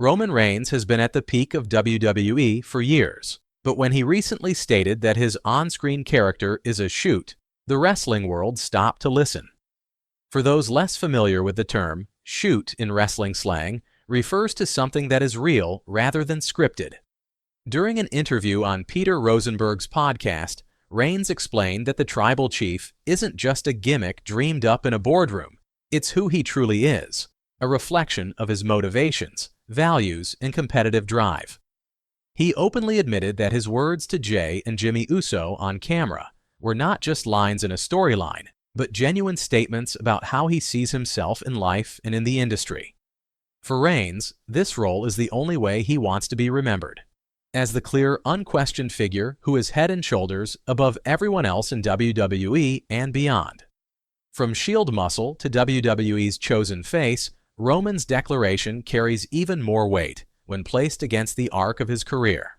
Roman Reigns has been at the peak of WWE for years, but when he recently stated that his on-screen character is a shoot, the wrestling world stopped to listen. For those less familiar with the term, shoot in wrestling slang refers to something that is real rather than scripted. During an interview on Peter Rosenberg's podcast, Reigns explained that the tribal chief isn't just a gimmick dreamed up in a boardroom. It's who he truly is, a reflection of his motivations, values, and competitive drive. He openly admitted that his words to Jey and Jimmy Uso on camera were not just lines in a storyline, but genuine statements about how he sees himself in life and in the industry. For Reigns, this role is the only way he wants to be remembered, as the clear, unquestioned figure who is head and shoulders above everyone else in WWE and beyond. From Shield muscle to WWE's chosen face, Roman's declaration carries even more weight when placed against the arc of his career.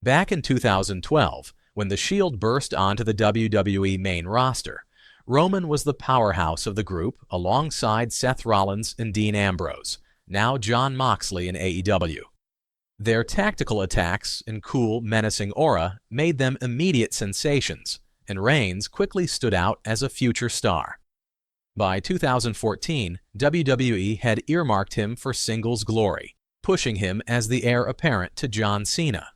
Back in 2012, when the Shield burst onto the WWE main roster, Roman was the powerhouse of the group alongside Seth Rollins and Dean Ambrose, now Jon Moxley in AEW. Their tactical attacks and cool, menacing aura made them immediate sensations, and Reigns quickly stood out as a future star. By 2014, WWE had earmarked him for singles glory, pushing him as the heir apparent to John Cena.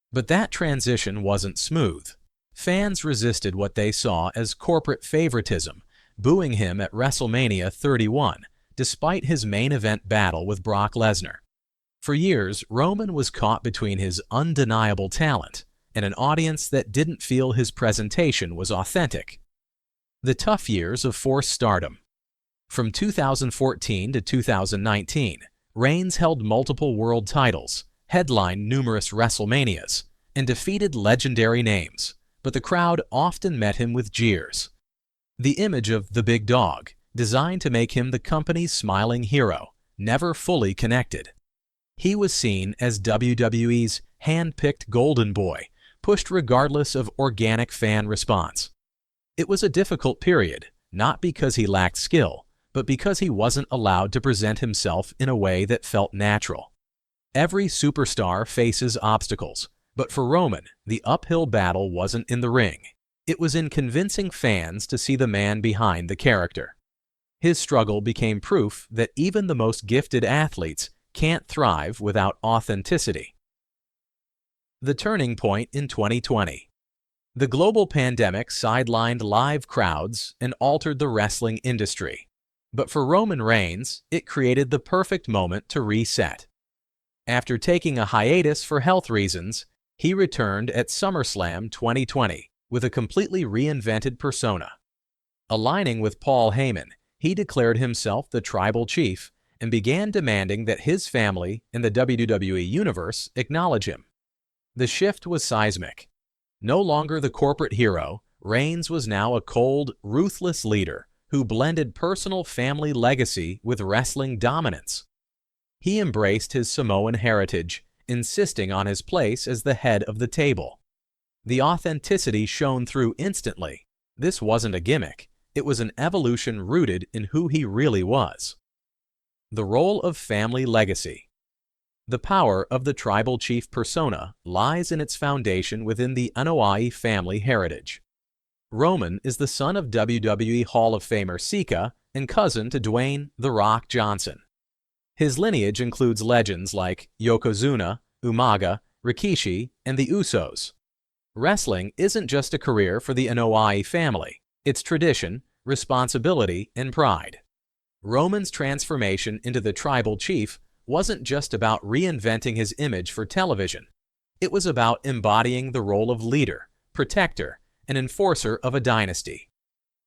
But that transition wasn't smooth. Fans resisted what they saw as corporate favoritism, booing him at WrestleMania 31, despite his main event battle with Brock Lesnar. For years, Roman was caught between his undeniable talent and an audience that didn't feel his presentation was authentic. The tough years of forced stardom. From 2014 to 2019, Reigns held multiple world titles, headlined numerous WrestleManias, and defeated legendary names, but the crowd often met him with jeers. The image of the big dog, designed to make him the company's smiling hero, never fully connected. He was seen as WWE's hand-picked golden boy, pushed regardless of organic fan response. It was a difficult period, not because he lacked skill, but because he wasn't allowed to present himself in a way that felt natural. Every superstar faces obstacles, but for Roman, the uphill battle wasn't in the ring. It was in convincing fans to see the man behind the character. His struggle became proof that even the most gifted athletes can't thrive without authenticity. The turning point in 2020. The global pandemic sidelined live crowds and altered the wrestling industry. But for Roman Reigns, it created the perfect moment to reset. After taking a hiatus for health reasons, he returned at SummerSlam 2020 with a completely reinvented persona. Aligning with Paul Heyman, he declared himself the tribal chief and began demanding that his family and the WWE Universe acknowledge him. The shift was seismic. No longer the corporate hero, Reigns was now a cold, ruthless leader who blended personal family legacy with wrestling dominance. He embraced his Samoan heritage, insisting on his place as the head of the table. The authenticity shone through instantly. This wasn't a gimmick. It was an evolution rooted in who he really was. The role of family legacy. The power of the tribal chief persona lies in its foundation within the Anoa'i family heritage. Roman is the son of WWE Hall of Famer Sika and cousin to Dwayne "The Rock" Johnson. His lineage includes legends like Yokozuna, Umaga, Rikishi, and the Usos. Wrestling isn't just a career for the Anoa'i family. It's tradition, responsibility, and pride. Roman's transformation into the tribal chief wasn't just about reinventing his image for television. It was about embodying the role of leader, protector, and enforcer of a dynasty.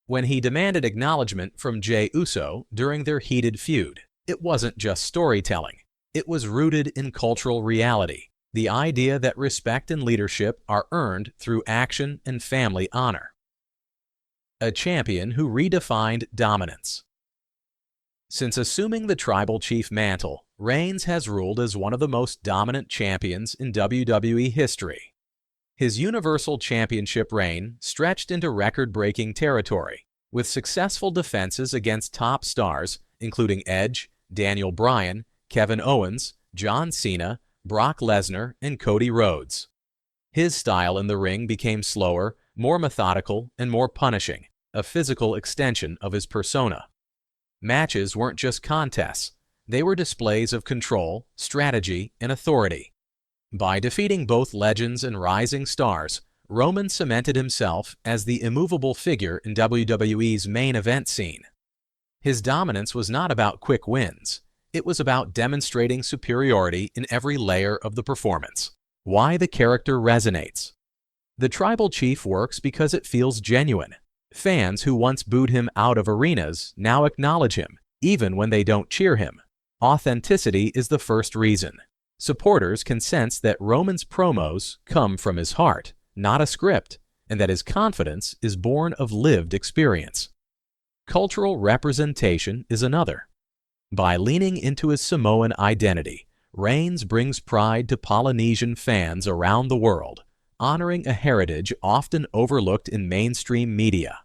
When he demanded acknowledgement from Jey Uso during their heated feud, it wasn't just storytelling. It was rooted in cultural reality, the idea that respect and leadership are earned through action and family honor. A champion who redefined dominance. Since assuming the tribal chief mantle, Reigns has ruled as one of the most dominant champions in WWE history. His Universal Championship reign stretched into record-breaking territory, with successful defenses against top stars including Edge, Daniel Bryan, Kevin Owens, John Cena, Brock Lesnar, and Cody Rhodes. His style in the ring became slower, more methodical, and more punishing, a physical extension of his persona. Matches weren't just contests. They were displays of control, strategy, and authority. By defeating both legends and rising stars, Roman cemented himself as the immovable figure in WWE's main event scene. His dominance was not about quick wins. It was about demonstrating superiority in every layer of the performance. Why the character resonates. The Tribal Chief works because it feels genuine. Fans who once booed him out of arenas now acknowledge him, even when they don't cheer him. Authenticity is the first reason. Supporters can sense that Roman's promos come from his heart, not a script, and that his confidence is born of lived experience. Cultural representation is another. By leaning into his Samoan identity, Reigns brings pride to Polynesian fans around the world, honoring a heritage often overlooked in mainstream media.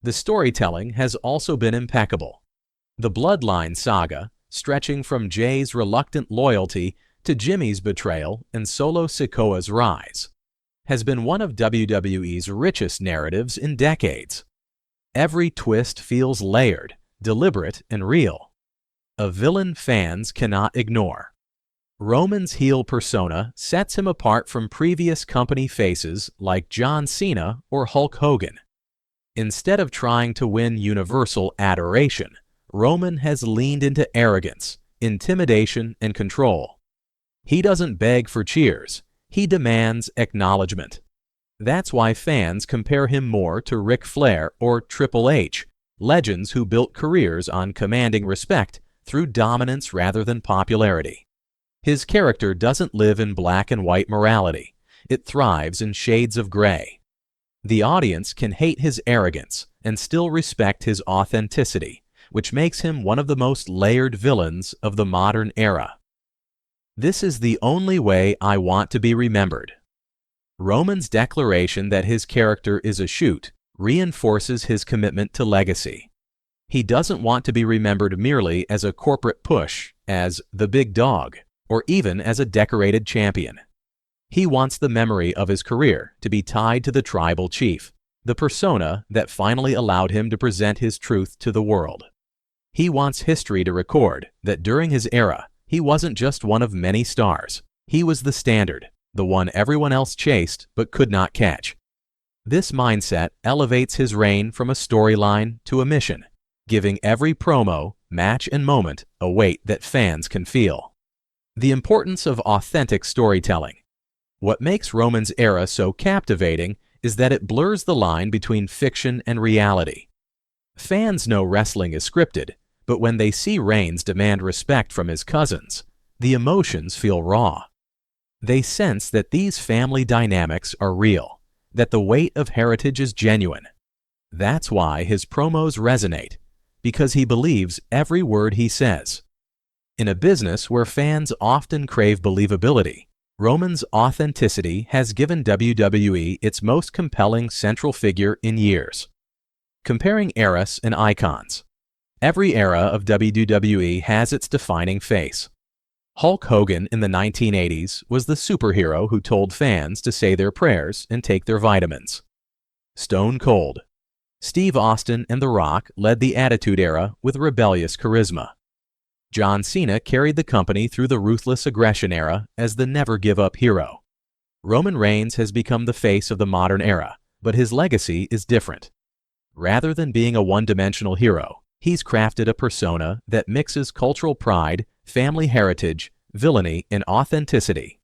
The storytelling has also been impeccable. The Bloodline saga, stretching from Jay's reluctant loyalty to Jimmy's betrayal and Solo Sikoa's rise, has been one of WWE's richest narratives in decades. Every twist feels layered, deliberate, and real. A villain fans cannot ignore. Roman's heel persona sets him apart from previous company faces like John Cena or Hulk Hogan. Instead of trying to win universal adoration, Roman has leaned into arrogance, intimidation, and control. He doesn't beg for cheers. He demands acknowledgement. That's why fans compare him more to Ric Flair or Triple H, legends who built careers on commanding respect through dominance rather than popularity. His character doesn't live in black and white morality. It thrives in shades of gray. The audience can hate his arrogance and still respect his authenticity, which makes him one of the most layered villains of the modern era. This is the only way I want to be remembered. Roman's declaration that his character is a shoot reinforces his commitment to legacy. He doesn't want to be remembered merely as a corporate push, as the big dog, or even as a decorated champion. He wants the memory of his career to be tied to the Tribal Chief, the persona that finally allowed him to present his truth to the world. He wants history to record that during his era, he wasn't just one of many stars. He was the standard, the one everyone else chased but could not catch. This mindset elevates his reign from a storyline to a mission, giving every promo, match, and moment a weight that fans can feel. The importance of authentic storytelling. What makes Roman's era so captivating is that it blurs the line between fiction and reality. Fans know wrestling is scripted, but when they see Reigns demand respect from his cousins, the emotions feel raw. They sense that these family dynamics are real, that the weight of heritage is genuine. That's why his promos resonate, because he believes every word he says. In a business where fans often crave believability, Roman's authenticity has given WWE its most compelling central figure in years. Comparing eras and icons. Every era of WWE has its defining face. Hulk Hogan in the 1980s was the superhero who told fans to say their prayers and take their vitamins. Stone Cold. Steve Austin and The Rock led the Attitude Era with rebellious charisma. John Cena carried the company through the Ruthless Aggression Era as the never-give-up hero. Roman Reigns has become the face of the modern era, but his legacy is different. Rather than being a one-dimensional hero, he's crafted a persona that mixes cultural pride, family heritage, villainy, and authenticity.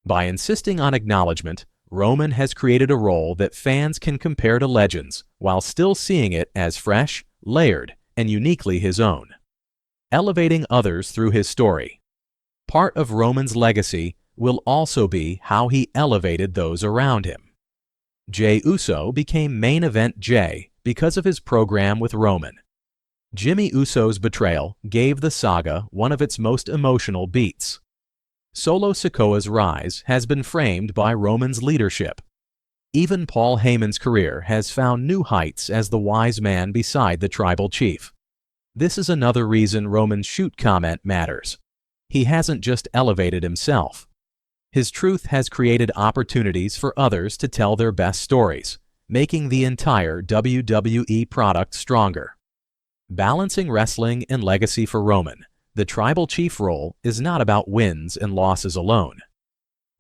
By insisting on acknowledgement, Roman has created a role that fans can compare to legends while still seeing it as fresh, layered, and uniquely his own. Elevating others through his story. Part of Roman's legacy will also be how he elevated those around him. Jey Uso became main event Jey because of his program with Roman. Jimmy Uso's betrayal gave the saga one of its most emotional beats. Solo Sikoa's rise has been framed by Roman's leadership. Even Paul Heyman's career has found new heights as the wise man beside the Tribal Chief. This is another reason Roman's shoot comment matters. He hasn't just elevated himself. His truth has created opportunities for others to tell their best stories, making the entire WWE product stronger. Balancing wrestling and legacy for Roman, the tribal chief role is not about wins and losses alone.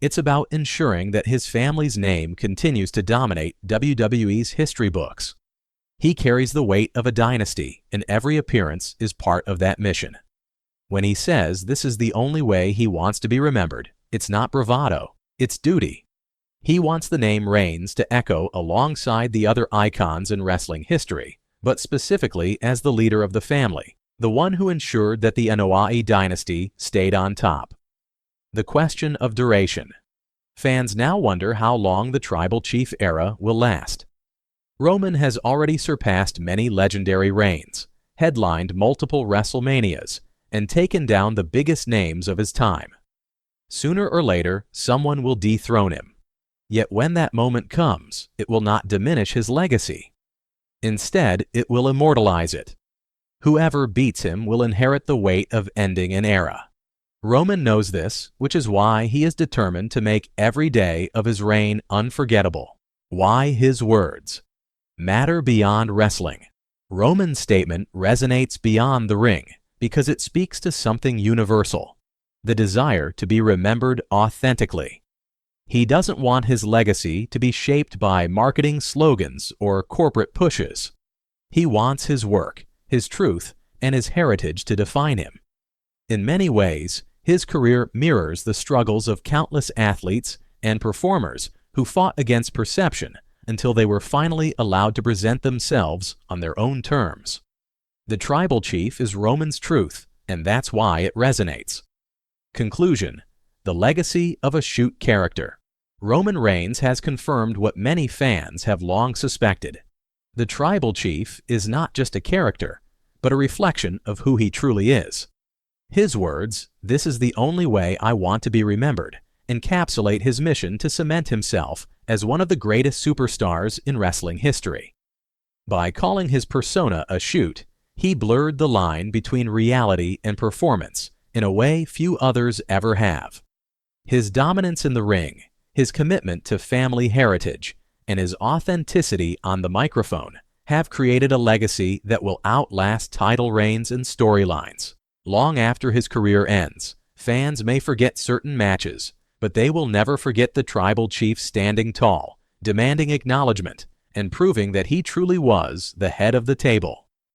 It's about ensuring that his family's name continues to dominate WWE's history books. He carries the weight of a dynasty, and every appearance is part of that mission. When he says this is the only way he wants to be remembered, it's not bravado, it's duty. He wants the name Reigns to echo alongside the other icons in wrestling history, but specifically as the leader of the family, the one who ensured that the Anoa'i dynasty stayed on top. The question of duration. Fans now wonder how long the tribal chief era will last. Roman has already surpassed many legendary reigns, headlined multiple WrestleManias, and taken down the biggest names of his time. Sooner or later, someone will dethrone him. Yet when that moment comes, it will not diminish his legacy. Instead, it will immortalize it. Whoever beats him will inherit the weight of ending an era. Roman knows this, which is why he is determined to make every day of his reign unforgettable. Why his words matter beyond wrestling. Roman's statement resonates beyond the ring because it speaks to something universal, the desire to be remembered authentically. He doesn't want his legacy to be shaped by marketing slogans or corporate pushes. He wants his work, his truth, and his heritage to define him. In many ways, his career mirrors the struggles of countless athletes and performers who fought against perception until they were finally allowed to present themselves on their own terms. The tribal chief is Roman's truth, and that's why it resonates. Conclusion: the legacy of a shoot character. Roman Reigns has confirmed what many fans have long suspected. The tribal chief is not just a character, but a reflection of who he truly is. His words, "This is the only way I want to be remembered," encapsulate his mission to cement himself as one of the greatest superstars in wrestling history. By calling his persona a shoot, he blurred the line between reality and performance in a way few others ever have. His dominance in the ring, his commitment to family heritage, and his authenticity on the microphone have created a legacy that will outlast title reigns and storylines. Long after his career ends, fans may forget certain matches, but they will never forget the tribal chief standing tall, demanding acknowledgement, and proving that he truly was the head of the table.